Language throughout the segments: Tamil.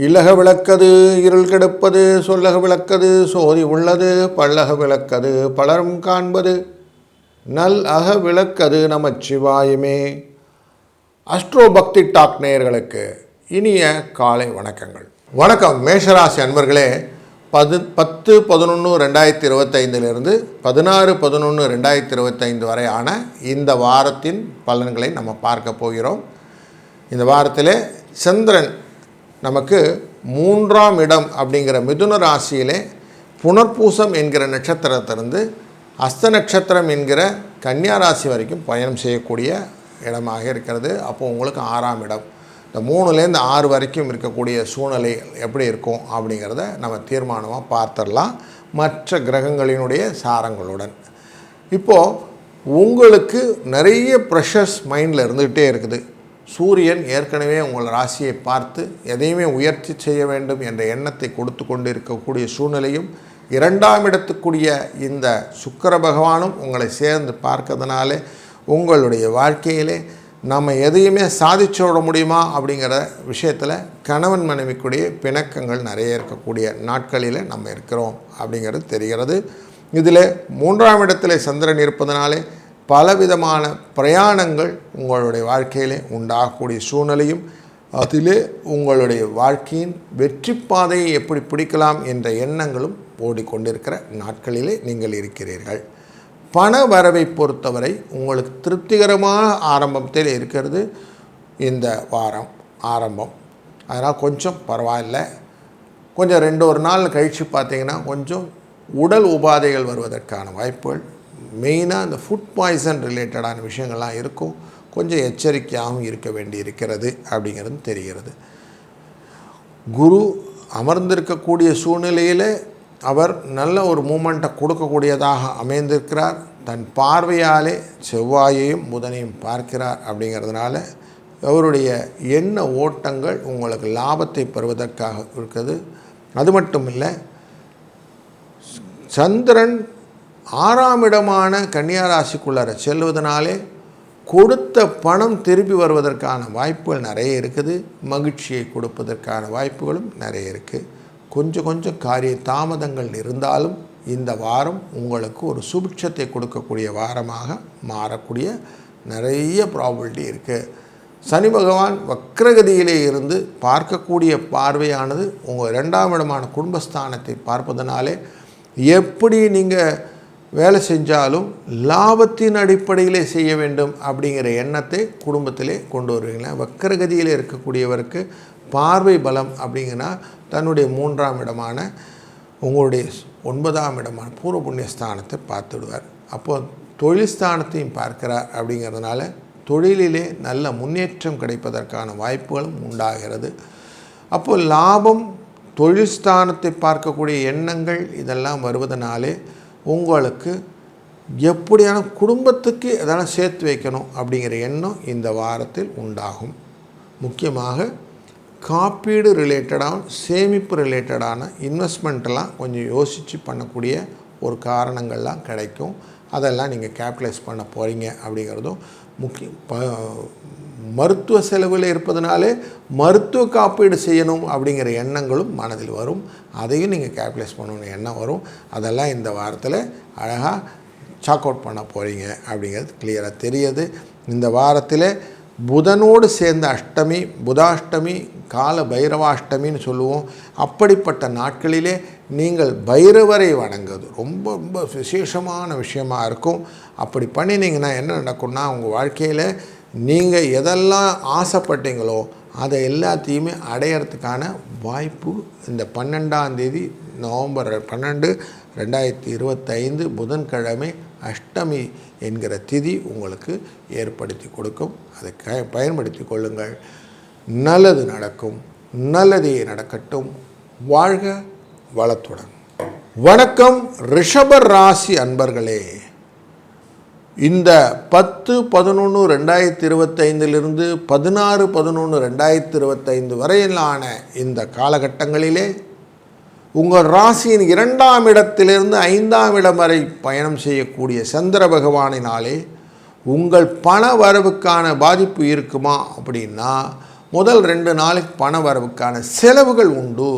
இல்லக விளக்கது இருள் கெடுப்பது, சொல்லக விளக்கது சோதி உள்ளது, பல்லக விளக்கது பலரும் காண்பது, நல் அக விளக்கது நமச்சிவாயமே. அஸ்ட்ரோ பக்தி டாக் நேயர்களுக்கு இனிய காலை வணக்கங்கள். வணக்கம் மேஷராசி அன்பர்களே. 10/11/2025 16/11/2025 வரையான இந்த வாரத்தின் பலன்களை நம்ம பார்க்க போகிறோம். இந்த வாரத்தில் சந்திரன் நமக்கு 3ஆம் இடம் அப்படிங்கிற மிதுன ராசியிலே புனர்பூசம் என்கிற நட்சத்திரத்திலிருந்து அஸ்த நட்சத்திரம் என்கிற கன்னியா ராசி வரைக்கும் பயணம் செய்யக்கூடிய இடமாக இருக்கிறது. அப்போது உங்களுக்கு 6ஆம் இடம், இந்த 3லேருந்து 6 வரைக்கும் இருக்கக்கூடிய சூழ்நிலை எப்படி இருக்கும் அப்படிங்கிறத நம்ம தீர்மானமாக பார்த்துடலாம் மற்ற கிரகங்களினுடைய சாரங்களுடன். இப்போது உங்களுக்கு நிறைய ப்ரெஷர்ஸ் மைண்டில் இருந்துகிட்டே இருக்குது. சூரியன் ஏற்கனவே உங்கள் ராசியை பார்த்து எதையுமே உயர்த்தி செய்ய வேண்டும் என்ற எண்ணத்தை கொடுத்து கொண்டு இருக்கக்கூடிய சூழ்நிலையும், 2ஆம் இடத்துக்குரிய இந்த சுக்கிர பகவானும் உங்களை சேர்ந்து பார்க்கறதுனாலே உங்களுடைய வாழ்க்கையிலே நம்ம எதையுமே சாதிச்சு விட முடியுமா அப்படிங்கிற விஷயத்தில் கணவன் மனைவிக்குடைய பிணக்கங்கள் நிறைய இருக்கக்கூடிய நாட்களில் நம்ம இருக்கிறோம் அப்படிங்கிறது தெரிகிறது. இதில் 3ஆம் இடத்துல சந்திரன் இருப்பதனாலே பலவிதமான பிரயாணங்கள் உங்களுடைய வாழ்க்கையிலே உண்டாகக்கூடிய சூழ்நிலையும், அதிலே உங்களுடைய வாழ்க்கையின் வெற்றி பாதையை எப்படி பிடிக்கலாம் என்ற எண்ணங்களும் ஓடிக்கொண்டிருக்கிற நாட்களிலே நீங்கள் இருக்கிறீர்கள். பண வரவை பொறுத்தவரை உங்களுக்கு திருப்திகரமான ஆரம்பத்தில் இருக்கிறது இந்த வாரம் ஆரம்பம். அதனால் கொஞ்சம் பரவாயில்லை. கொஞ்சம் 2 நாள் கழித்து பார்த்திங்கன்னா கொஞ்சம் உடல் உபாதைகள் வருவதற்கான வாய்ப்புகள், மெயினாக இந்த ஃபுட் பாய்சன் ரிலேட்டடான விஷயங்கள்லாம் இருக்கும். கொஞ்சம் எச்சரிக்கையாகவும் இருக்க வேண்டி இருக்கிறது அப்படிங்கிறது தெரிகிறது. குரு அமர்ந்திருக்கக்கூடிய சூழ்நிலையில் அவர் நல்ல ஒரு மூமெண்ட்டை கொடுக்கக்கூடியதாக அமைந்திருக்கிறார். தன் பார்வையாலே செவ்வாயையும் புதனையும் பார்க்கிறார். அப்படிங்கிறதுனால அவருடைய எண்ண ஓட்டங்கள் உங்களுக்கு லாபத்தை பெறுவதற்காக இருக்குது. அது மட்டும் இல்லை, சந்திரன் 6ஆம் இடமான கன்னியா ராசிக்குள்ளார செல்வதனாலே கொடுத்த பணம் திருப்பி வருவதற்கான வாய்ப்புகள் நிறைய இருக்குது. மகிழ்ச்சியை கொடுப்பதற்கான வாய்ப்புகளும் நிறைய இருக்குது. கொஞ்சம் காரிய தாமதங்கள் இருந்தாலும் இந்த வாரம் உங்களுக்கு ஒரு சுபிட்சத்தை கொடுக்கக்கூடிய வாரமாக மாறக்கூடிய நிறைய ப்ராபபிலிட்டி இருக்குது. சனி பகவான் வக்ரகதியிலே இருந்து பார்க்கக்கூடிய பார்வையானது உங்கள் 2ஆம் இடமான குடும்பஸ்தானத்தை பார்ப்பதனாலே எப்படி நீங்கள் வேலை செஞ்சாலும் லாபத்தின் அடிப்படையிலே செய்ய வேண்டும் அப்படிங்கிற எண்ணத்தை குடும்பத்திலே கொண்டு வருவீங்களா. வக்கரகதியில் இருக்கக்கூடியவருக்கு பார்வை பலம் அப்படிங்கன்னா தன்னுடைய 3ஆம் இடமான உங்களுடைய 9ஆம் இடமான பூர்வ புண்ணிய ஸ்தானத்தை பார்த்துடுவார். அப்போது தொழில் ஸ்தானத்தையும் பார்க்கிறார். அப்படிங்கிறதுனால தொழிலிலே நல்ல முன்னேற்றம் கிடைப்பதற்கான வாய்ப்புகளும் உண்டாகிறது. அப்போது லாபம், தொழில் ஸ்தானத்தை பார்க்கக்கூடிய எண்ணங்கள் இதெல்லாம் வருவதனாலே உங்களுக்கு எப்படியான குடும்பத்துக்கு எதனால் சேர்த்து வைக்கணும் அப்படிங்கிற எண்ணம் இந்த வாரத்தில் உண்டாகும். முக்கியமாக காப்பீடு ரிலேட்டடான, சேமிப்பு ரிலேட்டடான இன்வெஸ்ட்மெண்ட்டெல்லாம் கொஞ்சம் யோசித்து பண்ணக்கூடிய ஒரு காரணங்கள்லாம் கிடைக்கும். அதெல்லாம் நீங்கள் கேபிட்டலைஸ் பண்ண போகிறீங்க அப்படிங்கிறதும் முக்கியம். மருத்துவ செலவில் இருப்பதனாலே மருத்துவ காப்பீடு செய்யணும் அப்படிங்கிற எண்ணங்களும் மனதில் வரும். அதையும் நீங்கள் கேபிட்டலைஸ் பண்ணணும்னு எண்ணம் வரும். அதெல்லாம் இந்த வாரத்தில் அழகாக சாக் அவுட் பண்ண போகிறீங்க அப்படிங்கிறது கிளியராக தெரியுது. இந்த வாரத்தில் புதனோடு சேர்ந்த அஷ்டமி, புதாஷ்டமி, கால பைரவாஷ்டமின்னு சொல்லுவோம். அப்படிப்பட்ட நாட்களிலே நீங்கள் பைரவரை வணங்குவது ரொம்ப ரொம்ப விசேஷமான விஷயமாக இருக்கும். அப்படி பண்ணினீங்கன்னா என்ன நடக்கும்னா, உங்கள் வாழ்க்கையில் நீங்கள் எதெல்லாம் ஆசைப்பட்டீங்களோ அதை எல்லாத்தையுமே அடையிறதுக்கான வாய்ப்பு இந்த 12ஆம் தேதி நவம்பர் 12, 2025 புதன்கிழமை அஷ்டமி என்கிற திதி உங்களுக்கு ஏற்படுத்தி கொடுக்கும். அதை பயன்படுத்தி கொள்ளுங்கள். நல்லது நடக்கும், நல்லதே நடக்கட்டும். வாழ்க வளத்துடன். வணக்கம் ரிஷப ராசி அன்பர்களே. இந்த 10/11/2025 16/11/2025 வரையிலான இந்த காலகட்டங்களிலே உங்கள் ராசியின் 2ஆம் இடத்திலிருந்து 5ஆம் இடம் வரை பயணம் செய்யக்கூடிய சந்திர பகவானினாலே உங்கள் பண வரவுக்கான பாதிப்பு இருக்குமா அப்படின்னா, முதல் 2 நாளைக்கு பண வரவுக்கான செலவுகள் உண்டு.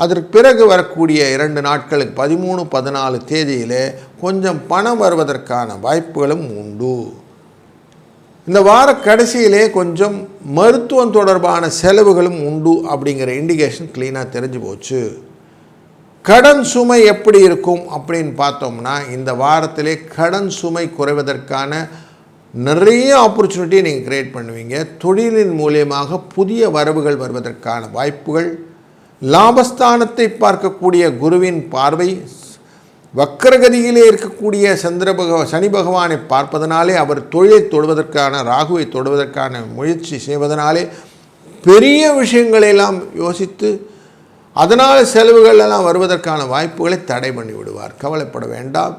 அதற்கு பிறகு வரக்கூடிய 2 நாட்களுக்கு 13, 14 தேதியிலே கொஞ்சம் பணம் வருவதற்கான வாய்ப்புகளும் உண்டு. இந்த வார கடைசியிலே கொஞ்சம் மருத்துவம் தொடர்பான செலவுகளும் உண்டு அப்படிங்கிற இண்டிகேஷன் க்ளீனாக தெரிஞ்சு போச்சு. கடன் சுமை எப்படி இருக்கும் அப்படின்னு பார்த்தோம்னா, இந்த வாரத்திலே கடன் சுமை குறைவதற்கான நிறைய ஆப்பர்ச்சுனிட்டி நீங்கள் க்ரியேட் பண்ணுவீங்க. தொழிலின் மூலியமாக புதிய வரவுகள் வருவதற்கான வாய்ப்புகள், லாபஸ்தானத்தை பார்க்கக்கூடிய குருவின் பார்வை, வக்கரகதியிலே இருக்கக்கூடிய சனி பகவானை பார்ப்பதனாலே அவர் தொழிலை தொடுவதற்கான, ராகுவை தொடுவதற்கான முயற்சி செய்வதனாலே பெரிய விஷயங்களெல்லாம் யோசித்து அதனால் செலவுகள் எல்லாம் வருவதற்கான வாய்ப்புகளை தடை பண்ணி விடுவார். கவலைப்பட வேண்டாம்.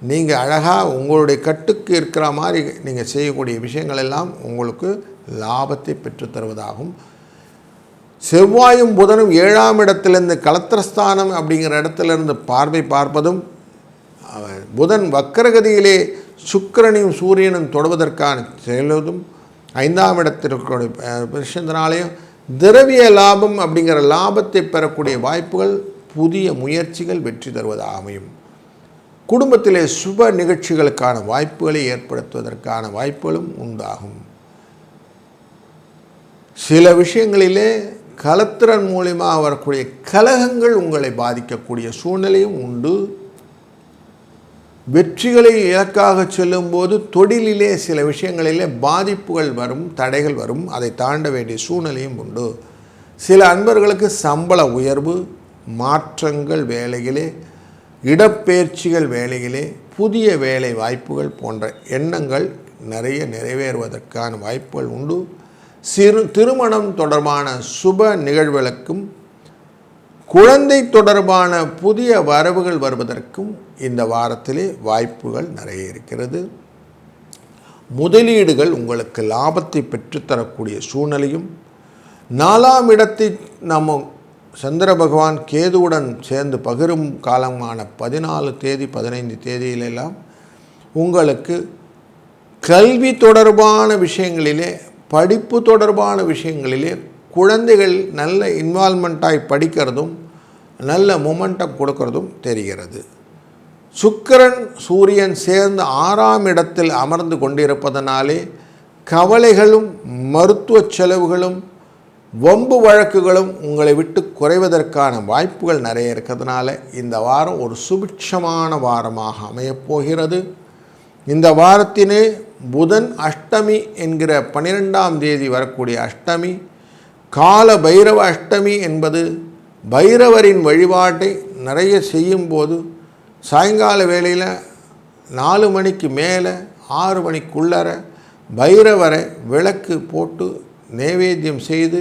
நீங்கள் அழகாக உங்களுடைய கட்டுக்கு இருக்கிற மாதிரி நீங்கள் செய்யக்கூடிய விஷயங்கள் எல்லாம் உங்களுக்கு லாபத்தை பெற்றுத்தருவதாகும். செவ்வாயும் புதனும் 7ஆம் இடத்திலிருந்து கலத்திரஸ்தானம் அப்படிங்கிற இடத்திலிருந்து பார்ப்பதும், புதன் வக்கரகதியிலே சுக்கிரனையும் சூரியனும் தொடுவதற்கான செல்வதும், 5ஆம் இடத்திற்குடைய விஷயத்தினாலேயும் திரவிய லாபம் அப்படிங்கிற லாபத்தை பெறக்கூடிய வாய்ப்புகள், புதிய முயற்சிகள் வெற்றி தருவதாக அமையும். குடும்பத்திலே சுப நிகழ்ச்சிகளுக்கான வாய்ப்புகளை ஏற்படுத்துவதற்கான வாய்ப்புகளும் உண்டாகும். சில விஷயங்களிலே கலத்திரன் மூலியமாக வரக்கூடிய கலகங்கள் உங்களை பாதிக்கக்கூடிய சூழ்நிலையும் உண்டு. வெற்றிகளை இலக்காக செல்லும்போது தொழிலிலே சில விஷயங்களிலே பாதிப்புகள் வரும், தடைகள் வரும். அதை தாண்ட வேண்டிய சூழ்நிலையும் உண்டு. சில அன்பர்களுக்கு சம்பள உயர்வு, மாற்றங்கள் வேலையிலே, இடப்பெயர்ச்சிகள் வேலையிலே, புதிய வேலை வாய்ப்புகள் போன்ற எண்ணங்கள் நிறைய நிறைவேறுவதற்கான வாய்ப்புகள் உண்டு. திருமணம் தொடர்பான சுப நிகழ்வுகளுக்கும் குழந்தை தொடர்பான புதிய வரவுகள் வருவதற்கும் இந்த வாரத்திலே வாய்ப்புகள் நிறைய இருக்கிறது. முதலீடுகள் உங்களுக்கு லாபத்தை பெற்றுத்தரக்கூடிய சூழ்நிலையும், 4ஆம் இடத்தை நம்ம சந்திர பகவான் கேதுவுடன் சேர்ந்து பகிரும் காலமான 14 தேதி 15 தேதியிலெல்லாம் உங்களுக்கு கல்வி தொடர்பான விஷயங்களிலே, படிப்பு தொடர்பான விஷயங்களிலே குழந்தைகள் நல்ல இன்வால்மெண்ட்டாய் படிக்கிறதும் நல்ல மொமெண்டம் கொடுக்கறதும் தெரிகிறது. சுக்கிரன் சூரியன் சேர்ந்து 6ஆம் இடத்தில் அமர்ந்து கொண்டிருப்பதனாலே கவலைகளும் மருத்துவ செலவுகளும் வம்பு வழக்குகளும் உங்களை விட்டு குறைவதற்கான வாய்ப்புகள் நிறைய இருக்கிறதுனால இந்த வாரம் ஒரு சுபிட்சமான வாரமாக அமையப்போகிறது. இந்த வாரத்தினே புதன் அஷ்டமி என்கிற 12ஆம் தேதி வரக்கூடிய அஷ்டமி, கால பைரவ அஷ்டமி என்பது பைரவரின் வழிபாட்டை நிறைய செய்யும்போது சாயங்கால வேளையில் 4 மணிக்கு மேலே 6 மணிக்குள்ளர பைரவரை விளக்கு போட்டு நைவேத்தியம் செய்து,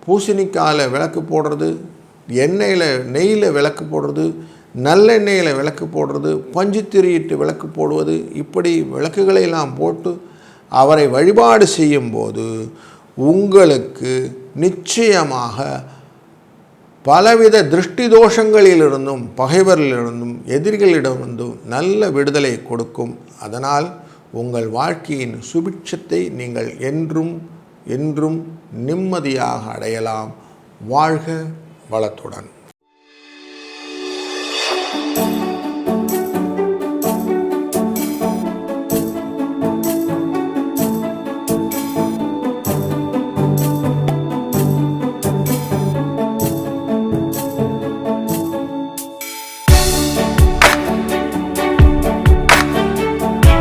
பூசணிக்காயில் விளக்கு போடுறது, நெய்யில் விளக்கு போடுறது, நல்லெண்ணெயில் விளக்கு போடுறது, பஞ்சு திரியிட்டு விளக்கு போடுவது, இப்படி விளக்குகளையெல்லாம் போட்டு அவரை வழிபாடு செய்யும்போது உங்களுக்கு நிச்சயமாக பலவித திருஷ்டி தோஷங்களிலிருந்தும், பகைவரிலிருந்தும், எதிரிகளிடமிருந்தும் நல்ல விடுதலை கொடுக்கும். அதனால் உங்கள் வாழ்க்கையின் சுபிட்சத்தை நீங்கள் என்றும் நிம்மதியாக அடையலாம். வாழ்க வளத்துடன்.